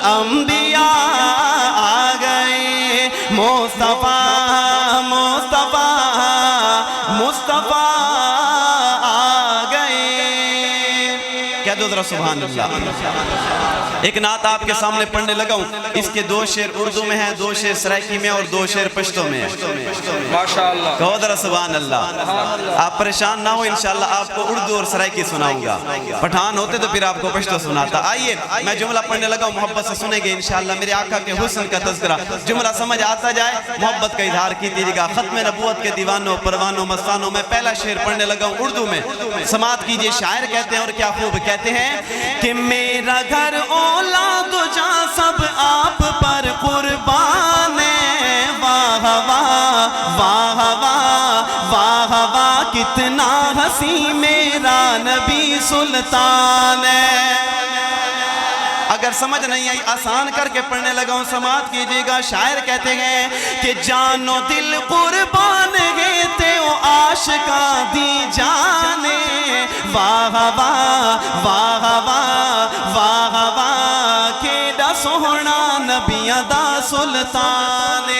الانبیاء آ گئے مصطفیٰ مصطفیٰ مصطفیٰ آ گئے کہہ دو ذرا سبحان اللہ ایک نعت آپ کے سامنے پڑھنے لگا ہوں اس کے 2 شعر اردو میں ہیں 2 شعر سرائکی میں اور 2 شعر پشتو میں ہیں ماشاءاللہ کہو ذرا سبحان اللہ آپ پریشان نہ ہو انشاءاللہ آپ کو اردو اور سرائکی سناؤں گا پٹھان ہوتے تو پھر آپ کو پشتو سناتا آئیے میں جملہ پڑھنے لگا ہوں محبت سے سنیں گے انشاءاللہ میرے آقا کے حسن کا تذکرہ جملہ سمجھ آتا جائے محبت کا اظہار کیجیے گا ختم نبوت کے دیوانوں پروانوں مستانوں میں پہلا شعر پڑھنے لگا ہوں اردو میں سماعت کیجیے شاعر کہتے ہیں اور کیا خوب کہتے ہیں کہ میرا گھر اولاد جہاں سب آپ پر قربان ہے واہ واہ واہ واہ واہ واہ کتنا ہنسی میرا نبی سلطان ہے اگر سمجھ نہیں آئی آسان کر کے پڑھنے لگا ہوں سماعت کیجئے گا شاعر کہتے ہیں کہ جان و دل قربان گئے تے او عاشقاں دی جانے واہ واہ واہ واہ واہ واہ کیڑا سوہنا نبیاں دا سلطان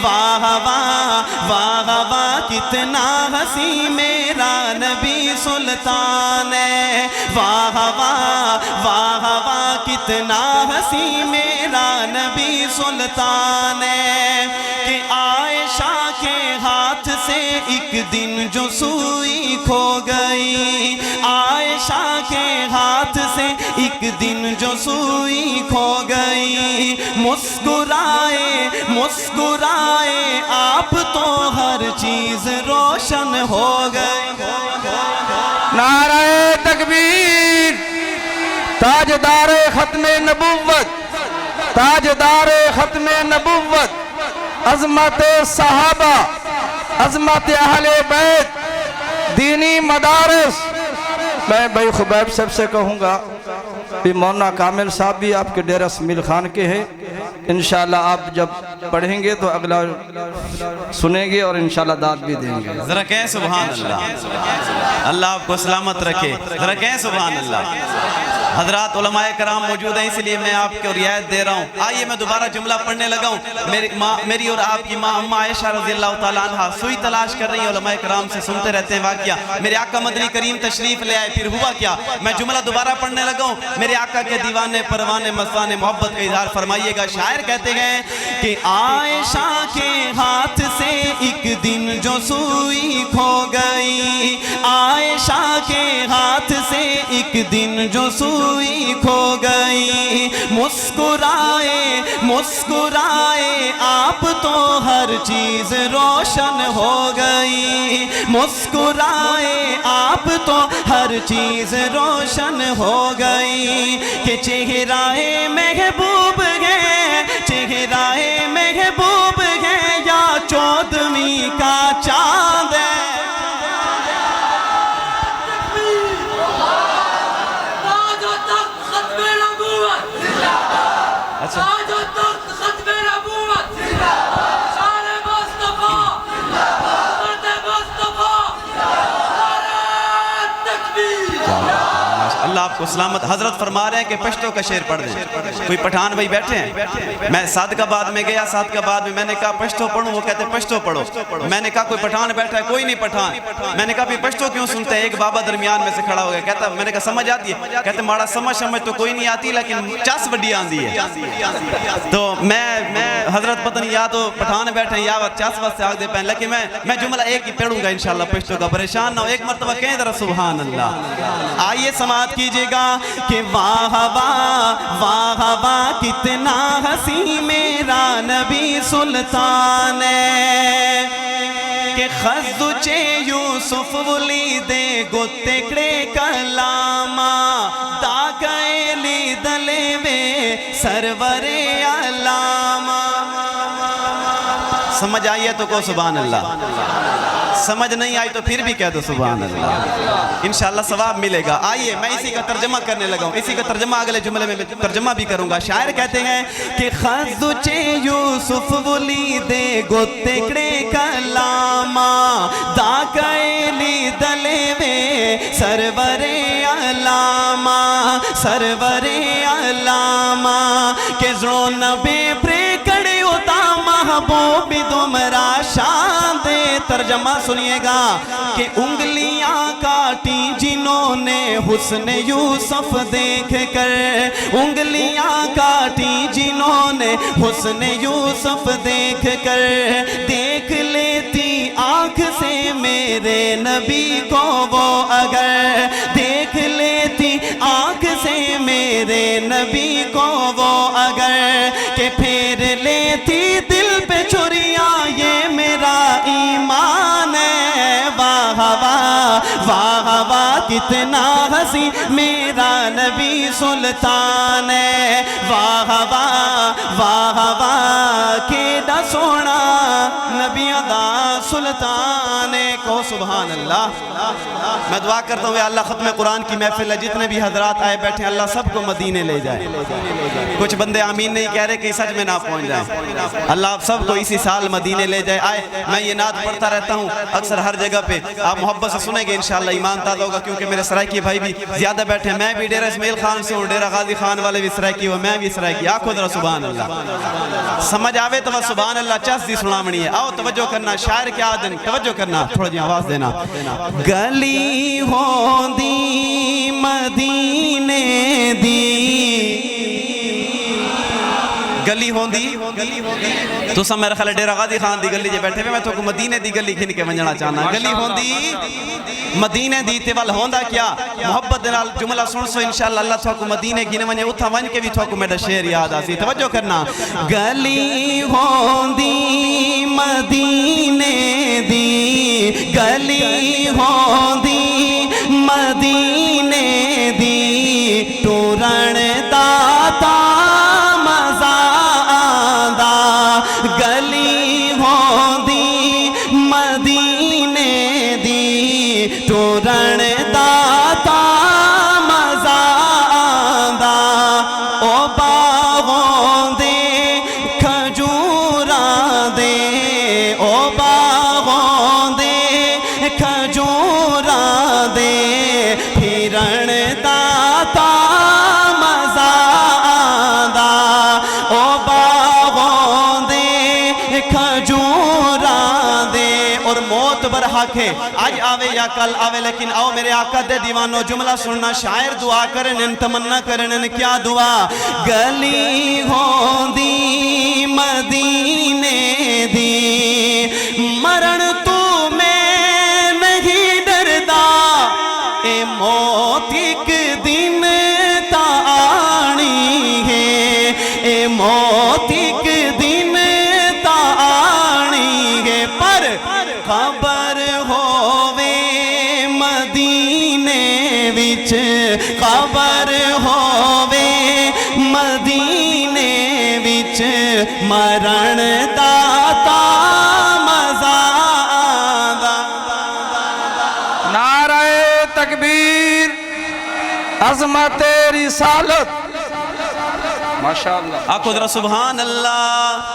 واہ واہ واہ واہ کتنا ہنسی میرا نبی سلطان ہے واہ واہ واہ واہ کتنا ہنسی میرا نبی سلطان ہے کہ عائشہ کے ہاتھ سے ایک دن جو سوئی کھو گئی عائشہ کے ہاتھ سے ایک دن جو سوئی کھو گئی مسکرائے مسکرائے آپ تو ہر چیز روشن ہو گئی نعرہ تکبیر تاجدار ختم نبوت تاجدار ختم نبوت عظمت صحابہ عظمت اہل بیت دینی مدارس میں بھائی خبیب صاحب سے کہوں گا بھی مولانا کامل صاحب بھی آپ کے ڈیرہ اسمیل خان کے ہیں انشاءاللہ آپ جب پڑھیں گے تو اگلا سنیں گے اور انشاءاللہ داد بھی دیں گے ذرا کہیں سبحان اللہ اللہ آپ کو سلامت رکھے ذرا کہیں سبحان اللہ حضرات علماء کرام موجود ہیں اس لیے میں آپ کو رعایت دے رہا ہوں آئیے میں دوبارہ جملہ پڑھنے لگا ہوں میری اور آپ کی ماں اماں عائشہ رضی اللہ تعالیٰ عنہ سوئی تلاش کر رہی ہیں علماء کرام سے سنتے رہتے ہیں واقعہ میرے آقا مدنی کریم تشریف لے آئے پھر ہوا کیا میں جملہ دوبارہ پڑھنے لگا ہوں میرے آقا کے دیوانے پروانے مستانے محبت کا اظہار فرمائیے گا شاعر کہتے ہیں کہ عائشہ کے ہاتھ سے ایک دن جو سوئی کھو گئی عائشہ کے ہاتھ سے ایک دن جو سوئی کھو گئی مسکرائے مسکرائے آپ تو ہر چیز روشن ہو گئی مسکرائے آپ تو ہر چیز روشن ہو گئی کہ چہرہ محبوب ہے چہرہ محبوب ہے یا چودھویں کا چاند ہے اللہ آپ کو سلامت حضرت فرما رہے ہیں کہ پشتو کا شعر پڑھ دیں کوئی پٹھان بھائی بیٹھے ہیں میں صادقآباد میں گیا صادقآباد میں نے کہا پشتو پڑھوں وہ کہتے پشتو پڑھو میں نے کہا کوئی پٹھان بیٹھا ہے کوئی نہیں پٹھان میں نے کہا بھی پشتو کیوں سنتے ہیں ایک بابا درمیان میں سے کھڑا ہو گیا کہتا میں نے کہا سمجھ آتی ہے کہتے ماڑا سمجھ تو کوئی نہیں آتی لیکن چس وڈی آندی ہے تو میں حضرت پتہ نہیں یا تو پٹھان بیٹھے ہیں یا چس وس سے آگ دے پہن لیکن میں جملہ ایک ہی پڑھوں گا انشاءاللہ پشتو کا پریشان نہ ہو ایک مرتبہ کہیں ذرا سبحان اللہ آئیے سماعت کیجئے گا کہ واہ واہ واہ واہ کتنا ہنسی میرا نبی سلطان ہے کہ خزچے یوسف ولیدے گتکڑے کلاما دا گئے لی دلے وے سرور علاما سمجھ آئیے تو کو سبحان اللہ سمجھ نہیں آئی تو پھر بھی کہہ دو سبحان اللہ انشاءاللہ ثواب ملے گا آئیے میں اسی کا ترجمہ کرنے لگا ہوں اسی کا ترجمہ اگلے جملے میں ترجمہ بھی کروں گا شاعر کہتے ہیں کہ خزچے یوسف ولیدے گتکڑے کلاما دا کائلی دلے وے سرور علاما سرور علامہ کہ زڑوں نبی پریکڑے ہوتا محبوب دمرا شان دے۔ ترجمہ سنیے گا کہ انگلیاں کاٹی جنہوں نے حسن یوسف دیکھ کر، انگلیاں کاٹی جنہوں نے حسن یوسف دیکھ کر، دیکھ لیتی آنکھ سے میرے نبی کو وہ اگر، دیکھ لیتی آنکھ سے میرے نبی کو وہ اگر، کہ پھیر لیتی دل پہ چھریاں یہ میرا ایمان ہے۔ واہ واہ واہ واہ کتنا ہنسی میرا نبی سلطان ہے، واہ واہ واہ واہ کیڑا سونا نبی دا سلطان ہے۔ کہو سبحان اللہ۔ میں دعا کرتا ہوں اللہ ختم قرآن کی محفل ہے، جتنے بھی حضرات آئے بیٹھے اللہ سب کو مدینے لے جائے۔ کچھ بندے آمین نہیں کہہ رہے کہ سچ میں نہ پہنچ جائیں، اللہ آپ سب کو اسی سال مدینے لے جائے۔ آئے میں یہ نعت پڑھتا رہتا ہوں اکثر ہر جگہ پہ، آپ محبت سے سنیں گے انشاءاللہ ایمان تازہ ہوگا، کیونکہ میرے سرائکی بھائی بھی زیادہ بیٹھے ہیں۔ میں بھی ڈیرہ اسماعیل خان سے ہوں، ڈیرہ غازی خان والے بھی سرائکی ہوں، میں بھی سرائکی۔ آنکھو ذرا سبحان اللہ، سمجھ آوے تو سبحان اللہ چس دی سنامنی ہے۔ آؤ توجہ کرنا، شاعر کیا دن توجہ کرنا، تھوڑا جی آواز دینا۔ گلی ہوندی مدینے دی، گلی ہوندی تو سب میرا خیال ڈیرہ غازی خان دی گلی جے بیٹھے میں تو کو مدینے دی گلی کھن کے ونجنا چاہنا۔ گلی ہوندی مدینے دی تے ول ہوندا کیا، محبت نال جملہ سن سو انشاءاللہ اللہ تو کو مدینے گھن ونجے اتھا ون کے بھی تو کو میرا شعر یاد آسی۔ توجہ کرنا، گلی ہوندی مدینے دی، گلی ہوندی مدینے دی، ٹورن داتا مزا آندا، گلی ہوندی مدینے دی، ٹورن داتا مزا آندا، او باغوں دے کھجوراں دے، او باغوں دے کھجوراں دے، پھرن داتا مزا آندا، او باغوں دے کھجوراں دے۔ اور موت برحق ہے، آج آوے یا کل آوے، لیکن آؤ میرے آقا دے دیوانو جملہ سننا، شاعر دعا کرن تمنا کرن کیا دعا، گلی ہوندی مدینے دی، مرن تو میں نہیں ڈردا، اے موت ایک دن تا آنی ہے، اے موت ایک دن تا آنی ہے، پر خبر ہووے مدینے وچ، خبر ہووے مدینے وچ، مرن داتا مزا آندا۔ نعرہ تکبیر، عظمت رسالت، ماشاءاللہ۔ آقا ذرا سبحان اللہ۔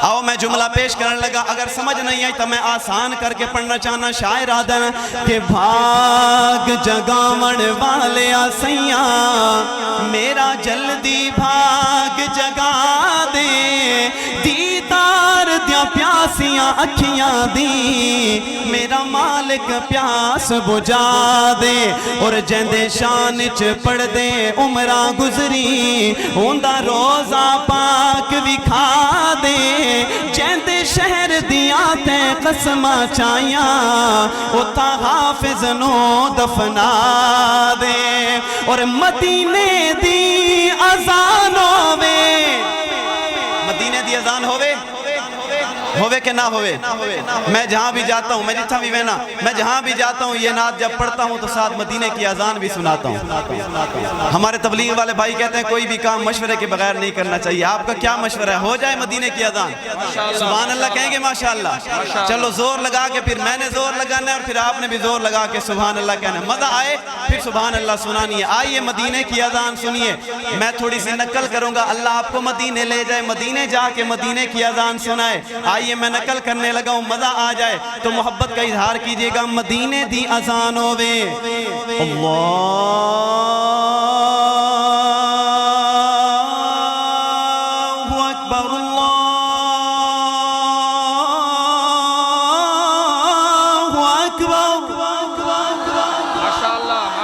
آؤ میں جملہ پیش کرنے لگا، اگر سمجھ نہیں آئی تو میں آسان کر کے پڑھنا چاہنا۔ شاعر آدن کہ بھاگ جگاون والے آسیاں، میرا جلدی بھاگ جگا دے، دیدار دیا پیاسیاں اکھیاں دی، میرا مالک پیاس بجا دے، اور جندے شان چ پڑھ دے عمرہ گزری، ہوندہ روزہ پاک وکھا دے، جندے شہر دیا تے قسمہ چاہیاں، اتھا حافظ نو دفنا دے، اور مدینے دی اذان ہووے، مدینے دی اذان ہووے ہووے کہ نہ ہووے، میں جہاں بھی جاتا ہوں، میں جتھا بھی وینا، میں جہاں بھی جاتا ہوں یہ نعت جب پڑھتا ہوں تو ساتھ مدینے کی اذان بھی سناتا ہوں۔ ہمارے تبلیغ والے بھائی کہتے ہیں کوئی بھی کام مشورے کے بغیر نہیں کرنا چاہیے، آپ کا کیا مشورہ ہے؟ ہو جائے مدینے کی اذان، سبحان اللہ کہیں گے ماشاءاللہ، چلو زور لگا کے، پھر میں نے زور لگانا ہے اور پھر آپ نے بھی زور لگا کے سبحان اللہ کہنا ہے، مزہ آئے پھر سبحان اللہ سنانی ہے۔ آئیے مدینے کی اذان سنیے، میں تھوڑی سی نقل کروں گا، اللہ آپ کو مدینے لے جائے، مدینے جا کے مدینے کی اذان سنائے۔ آئیے میں نقل کرنے لگا ہوں، مزہ آ جائے تو محبت کا اظہار کیجئے گا۔ مدینے دی اذان ہووے، اللہ اکبر اللہ اکبر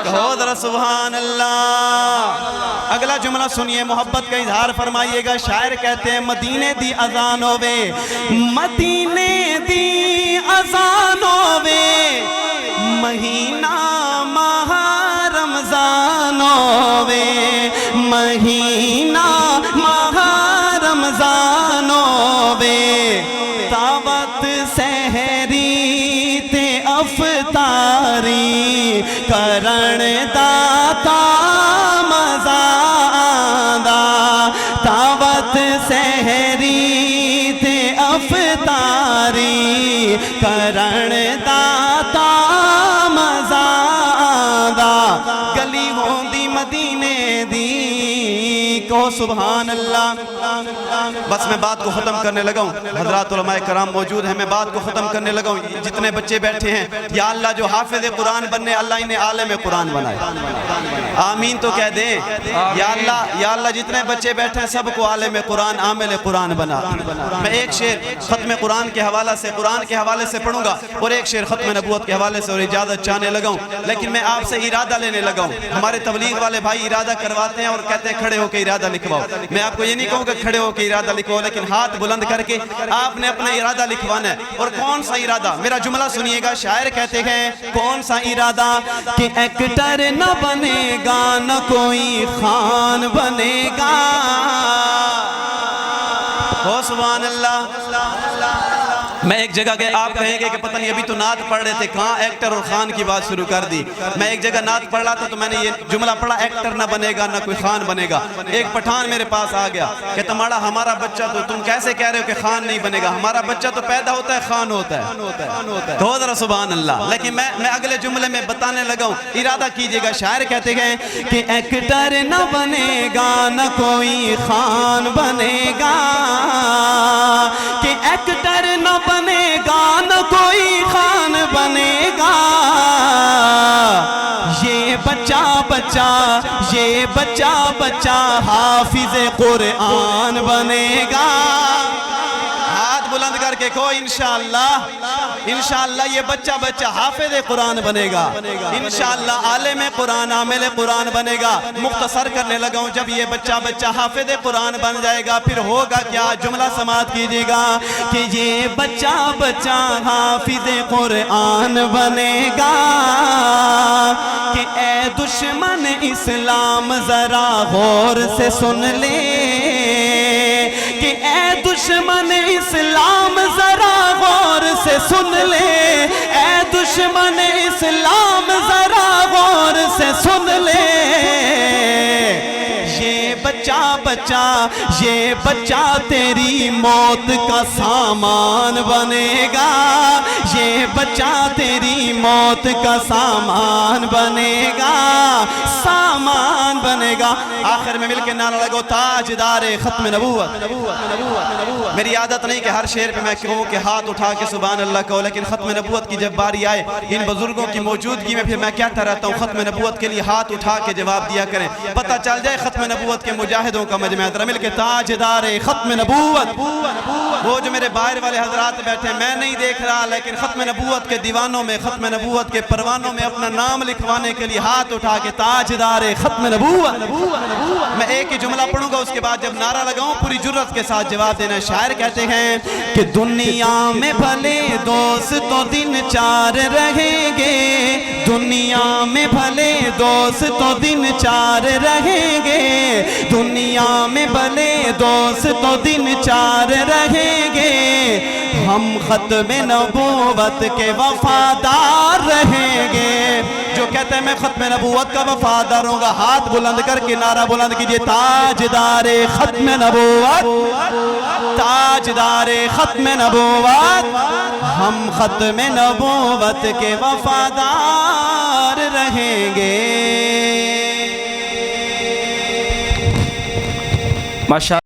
کہو ذرا سبحان اللہ۔ اگلا جملہ سنیے، محبت کا اظہار فرمائیے گا۔ شاعر کہتے ہیں مدینے دی اذان ہووے، مدینے دی اذان ہووے، مہینہ ماہ رمضان ہووے، مہینہ ماہ رمضان ہووے، دعوت سحری تے افطاری کرن داتا مزا آندا، دعوت سحری تے افطاری کرن داتا مزا آندا، گلی ہوندی مدینے دی کو سبحان اللہ۔ بس میں بات کو ختم کرنے لگا ہوں، حضرات علماء کرام موجود ہیں، میں بات کو ختم کرنے لگا ہوں۔ جتنے بچے بیٹھے ہیں یا اللہ جو حافظ قرآن بننے اللہ انہیں عالم قرآن بنائے، آمین تو کہہ دیں۔ یا اللہ جتنے بچے بیٹھے ہیں سب کو عالم قرآن عامل قرآن بنا۔ میں ایک شعر ختم قرآن کے حوالے سے پڑھوں گا اور ایک شعر ختم نبوت کے حوالے سے اور اجازت چاہنے لگا ہوں، لیکن میں آپ سے ارادہ لینے لگا ہوں۔ ہمارے تبلیغ والے بھائی ارادہ کرواتے ہیں اور کہتے ہیں کھڑے ہو کے ارادہ لکھواؤ۔ میں آپ کو یہ نہیں کہوں کہ کھڑے ہو کے ارادہ لکھواؤ، لیکن ہاتھ بلند کر کے آپ نے اپنا ارادہ لکھوانا ہے۔ اور کون سا ارادہ؟ میرا جملہ سنیے گا۔ شاعر کہتے ہیں کون سا ارادہ کہ ایکٹر نہ بنے گا نہ کوئی خان بنے گا، ہو سبحان اللہ۔ میں ایک جگہ گئے، آپ کہیں گے کہ پتہ نہیں ابھی تو نعت پڑھ رہے تھے، کہاں ایکٹر اور خان کی بات شروع کر دی۔ میں ایک جگہ نعت پڑھ رہا تھا تو میں نے یہ جملہ پڑھا، ایکٹر نہ بنے گا نہ کوئی خان بنے گا۔ ایک پٹھان میرے پاس آ گیا کہ تمہارا ہمارا بچہ تو تم کیسے کہہ رہے ہو کہ خان نہیں بنے گا؟ ہمارا بچہ تو پیدا ہوتا ہے خان ہوتا ہے، تو ذرا سبحان اللہ۔ لیکن میں اگلے جملے میں بتانے لگا ہوں، ارادہ کیجئے گا۔ شاعر کہتے ہیں کہ ایکٹر نہ بنے گا نہ کوئی خان بنے گا، کہ ایکٹر نہ بنے گا نہ کوئی خان بنے گا، یہ بچہ حافظ قرآن بنے گا۔ ہاتھ بلند کر کے کہو انشاءاللہ یہ بچہ حافظ قرآن بنے گا، انشاءاللہ عالم قرآن عامل قرآن بنے گا۔ مختصر کرنے لگا ہوں، جب یہ بچہ حافظ قرآن بن جائے گا پھر ہوگا کیا؟ جملہ سماعت کیجئے گا کہ یہ بچہ حافظ قرآن بنے گا، کہ اے دشمن اسلام ذرا غور سے سن لے، کہ اے دشمن اسلام ذرا غور سے سن لے، اے دشمن اسلام ذرا غور سے سن لے، یہ بچہ تیری موت کا سامان بنے گا، یہ بچہ تیری موت کا سامان بنے گا، سامان بنے گا۔ آخر میں مل کے نعرہ لگو تاجدار ختم نبوت۔ میری عادت نہیں کہ ہر شعر پہ میں کہوں کہ ہاتھ اٹھا کے سبحان اللہ کہو، لیکن ختم نبوت کی جب باری آئے ان بزرگوں کی موجودگی میں پھر میں کہتا رہتا ہوں ختم نبوت کے لیے ہاتھ اٹھا کے جواب دیا کریں، پتہ چل جائے ختم نبوت کے مجاہدوں کا مجمع۔ ذرا مل کے تاجدار ختم نبوت۔ وہ جو میرے باہر والے حضرات بیٹھے ہیں میں نہیں دیکھ رہا، لیکن ختم نبوت کے دیوانوں میں ختم نبوت کے پروانوں میں اپنا نام لکھوانے کے لیے ہاتھ اٹھا کے تاجدار ختم نبوت۔ میں ایک ہی جملہ پڑھوں گا، اس کے بعد جب نعرہ لگاؤں پوری جرت کے ساتھ جواب دینا ہے۔ شاعر کہتے ہیں کہ دنیا میں بھلے دوست تو دن چار رہیں گے، دنیا میں بھلے دوست تو دن چار رہیں گے، دنیا میں بھلے دوست تو دن چار رہیں گے، ہم ختم نبوت کے وفادار رہیں گے۔ جو کہتے ہیں میں ختم نبوت کا وفادار ہوں گا، ہاتھ بلند کر کے نعرہ بلند کیجئے تاجدار ختم نبوت، تاجدار ختم نبوت، ہم ختم نبوت کے وفادار رہیں گے۔ ماشاءاللہ۔